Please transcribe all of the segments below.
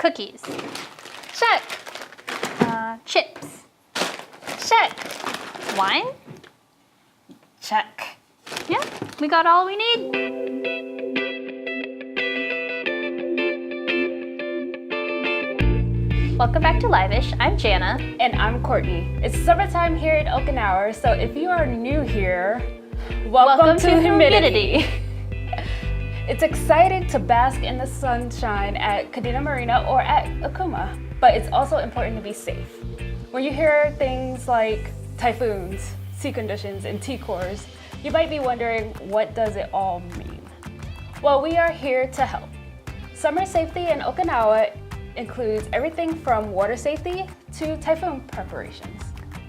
Cookies. Check. Chips. Check. Wine? Check. Yeah, we got all we need. Welcome back to Live-ish. I'm Jana. And I'm Courtney. It's summertime here in Okinawa, so if you are new here, welcome to humidity. It's exciting to bask in the sunshine at Kadena Marina or at Okuma, but it's also important to be safe. When you hear things like typhoons, sea conditions, and T-cores, you might be wondering, what does it all mean? Well, we are here to help. Summer safety in Okinawa includes everything from water safety to typhoon preparations.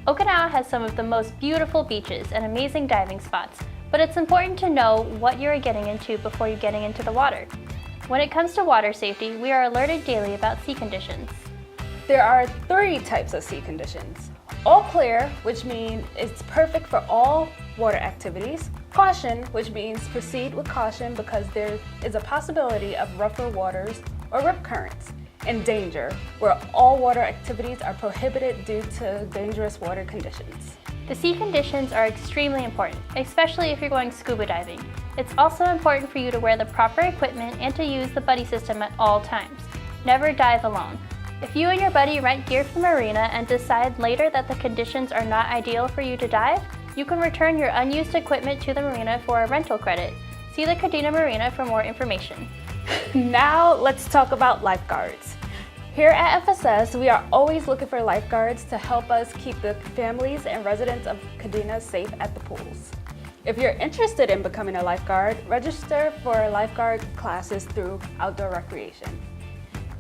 Okinawa has some of the most beautiful beaches and amazing diving spots, but it's important to know what you're getting into before you're getting into the water. When it comes to water safety, we are alerted daily about sea conditions. There are 3 types of sea conditions. All clear, which means it's perfect for all water activities. Caution, which means proceed with caution because there is a possibility of rougher waters or rip currents. And danger, where all water activities are prohibited due to dangerous water conditions. The sea conditions are extremely important, especially if you're going scuba diving. It's also important for you to wear the proper equipment and to use the buddy system at all times. Never dive alone. If you and your buddy rent gear from the marina and decide later that the conditions are not ideal for you to dive, you can return your unused equipment to the marina for a rental credit. See the Kadena Marina for more information. Now let's talk about lifeguards. Here at FSS, we are always looking for lifeguards to help us keep the families and residents of Kadena safe at the pools. If you're interested in becoming a lifeguard, register for lifeguard classes through Outdoor Recreation.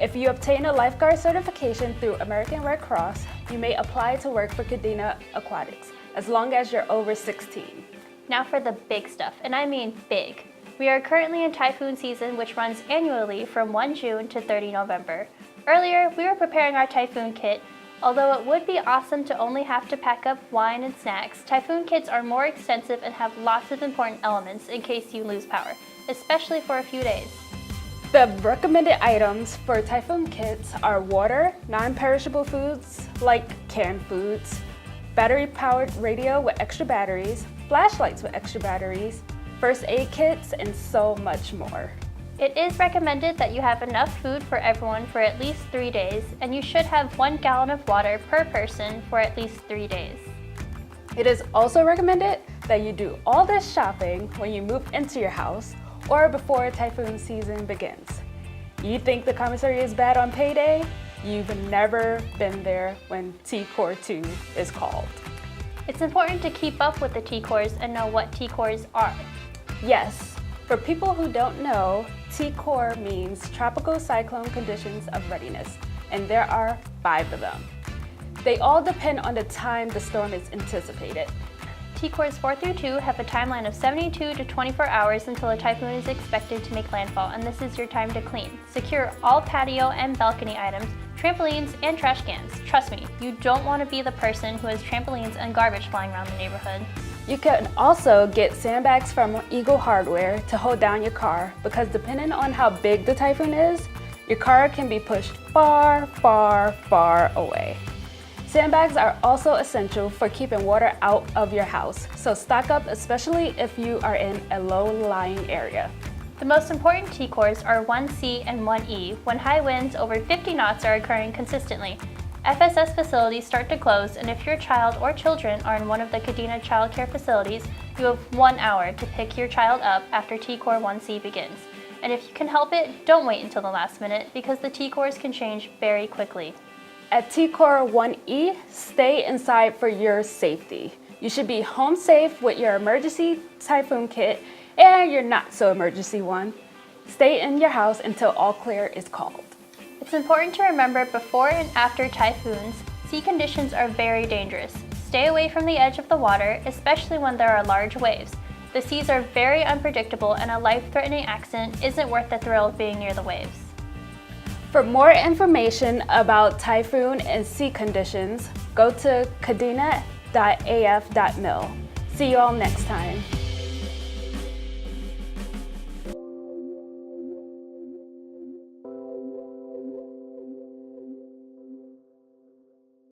If you obtain a lifeguard certification through American Red Cross, you may apply to work for Kadena Aquatics, as long as you're over 16. Now for the big stuff, and I mean big. We are currently in typhoon season, which runs annually from 1 June to 30 November. Earlier, we were preparing our Typhoon Kit. Although it would be awesome to only have to pack up wine and snacks, Typhoon Kits are more extensive and have lots of important elements in case you lose power, especially for a few days. The recommended items for Typhoon Kits are water, non-perishable foods like canned foods, battery-powered radio with extra batteries, flashlights with extra batteries, first aid kits, and so much more. It is recommended that you have enough food for everyone for at least 3 days, and you should have 1 gallon of water per person for at least 3 days. It is also recommended that you do all this shopping when you move into your house or before typhoon season begins. You think the commissary is bad on payday? You've never been there when T-Core 2 is called. It's important to keep up with the T-cores and know what T-cores are. Yes, for people who don't know, T-Core means Tropical Cyclone Conditions of Readiness, and there are 5 of them. They all depend on the time the storm is anticipated. T-cores 4 through 2 have a timeline of 72 to 24 hours until a typhoon is expected to make landfall, and this is your time to clean. Secure all patio and balcony items, trampolines, and trash cans. Trust me, you don't want to be the person who has trampolines and garbage flying around the neighborhood. You can also get sandbags from Eagle Hardware to hold down your car because depending on how big the typhoon is, your car can be pushed far, far, far away. Sandbags are also essential for keeping water out of your house, so stock up especially if you are in a low-lying area. The most important T-cores are 1C and 1E when high winds over 50 knots are occurring consistently. FSS facilities start to close, and if your child or children are in one of the Kadena child care facilities, you have 1 hour to pick your child up after T-Core 1C begins. And if you can help it, don't wait until the last minute because the T-cores can change very quickly. At T-Core 1E, stay inside for your safety. You should be home safe with your emergency typhoon kit and your not-so-emergency one. Stay in your house until all clear is called. It's important to remember before and after typhoons, sea conditions are very dangerous. Stay away from the edge of the water, especially when there are large waves. The seas are very unpredictable and a life-threatening accident isn't worth the thrill of being near the waves. For more information about typhoon and sea conditions, go to kadena.af.mil. See you all next time.